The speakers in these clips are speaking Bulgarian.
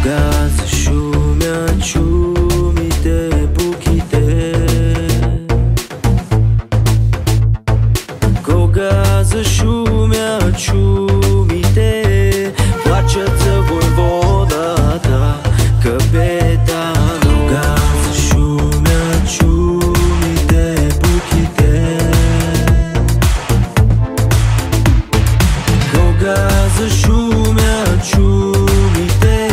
Кога зашумят шумите, буките, кога зашумят шумите, плачат за войводата, капитан. Кога зашумят шумите, буките, кога зашумят шумите,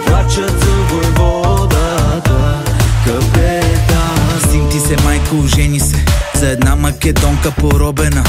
плачат за войводата, капитан. Син ти се, майко, ожени се за една македонка поробена.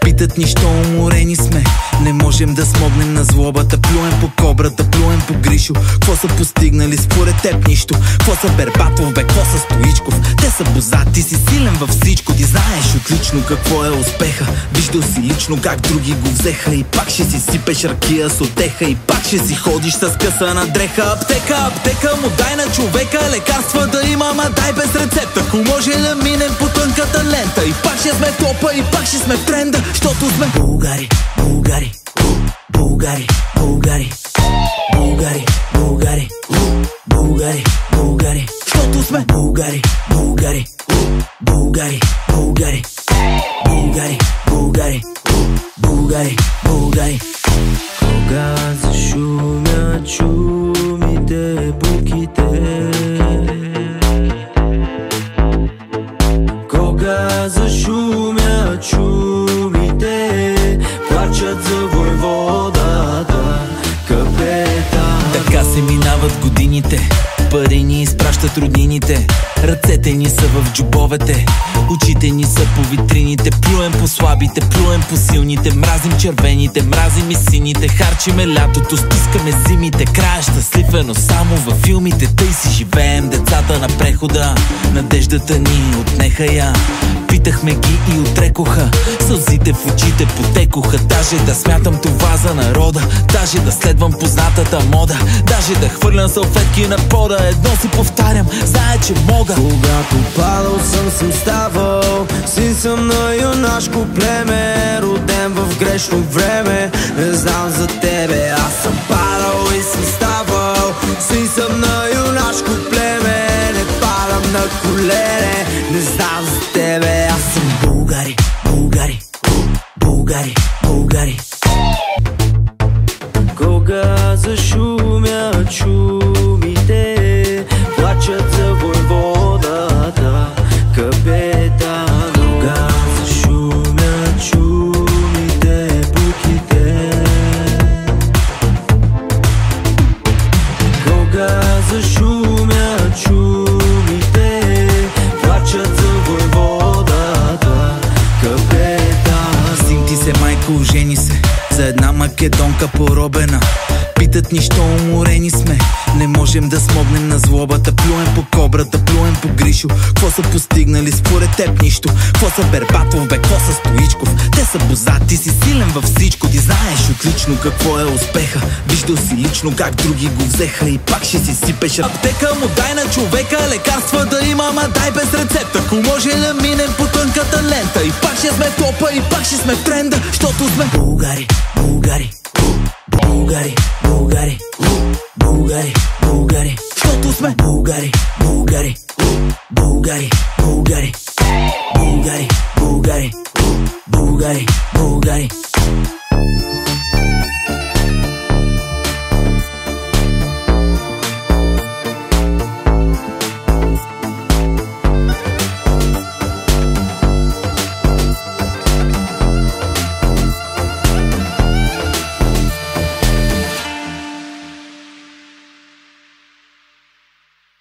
Питат ни, що уморени сме, не можем да смогнем на злобата. Плюем по кобрата, плюем по Гришо. Кво са постигнали според теб? Нищо. Кво са Бербатов, бе, кво са Стоичков? Те са бозат, ти си силен във всичко. Ти знаеш отлично какво е успеха. Виждал си лично как други го взеха. И пак ще си сипеш ракия с отеха. И пак ще си ходиш с късана дреха. Аптека, аптека, му дай на човека. Лекарства да има, ама дай без рецепта. Ако може да минем по тънката лента. И пак ще сме топа, и пак ще сме в тренда. Щото сме българи, българи, българи, българи, българи, българи, българи, българи. Щото сме българи, българи, българи, българи, българи, българи, българи, българи. Кога зашумят шумите, буките, кога зашумят шумите, плачат за войводата, капитан. Така се минават годините, пари ни изпращат роднините, ръцете ни са в джобовете, очите ни са по витрините. Плюем по слабите, плюем по силните, мразим червените, мразим и сините. Харчиме лятото, стискаме зимите, края щастлив е, но само във филмите. Тъй си живеем, децата на прехода, надеждата ни отнеха я. Питахме ги и отрекоха, сълзите в очите потекоха. Даже да смятам това за народа, даже да следвам познатата мода, даже да хвърлям салфетки на пода. Едно си повтарям, знае, че мога. Когато падал съм ставал, син съм на юнашко племе, роден в грешно време. Не знам за тебе, аз съм падал и съм ставал, син съм на юнашко племе, не падам на колене. Не знам за тебе, аз съм българи, българи, българи, българи. Кога зашумят шумите, плачат за войводата, капитан. Кога зашумят шумите, буките, кога зашумят шумите, плачат за войводата, капитан. Син ти се, майко, ожени се за една македонка поробена. Питат ни, що уморени сме, не можем да смогнем на злобата. Плюем по кобрата, плюем по Гришо. Кво са постигнали според теб? Нищо. Кво са Бербатов, бе, кво са Стоичков? Те са бозат, ти си силен във всичко. Ти знаеш отлично какво е успеха. Виждал си лично как други го взеха. И пак ще си сипеш аптека, му дай на човека. Лекарства да има, ама дай без рецепта. Ако може да минем по тънката лента. И пак ще сме топа, и пак ще сме в тренда. Щото сме българи, българи, българи, българи, българи, българи. Щото сме българи, българи, българи, българи, българи, българи, българи, българи.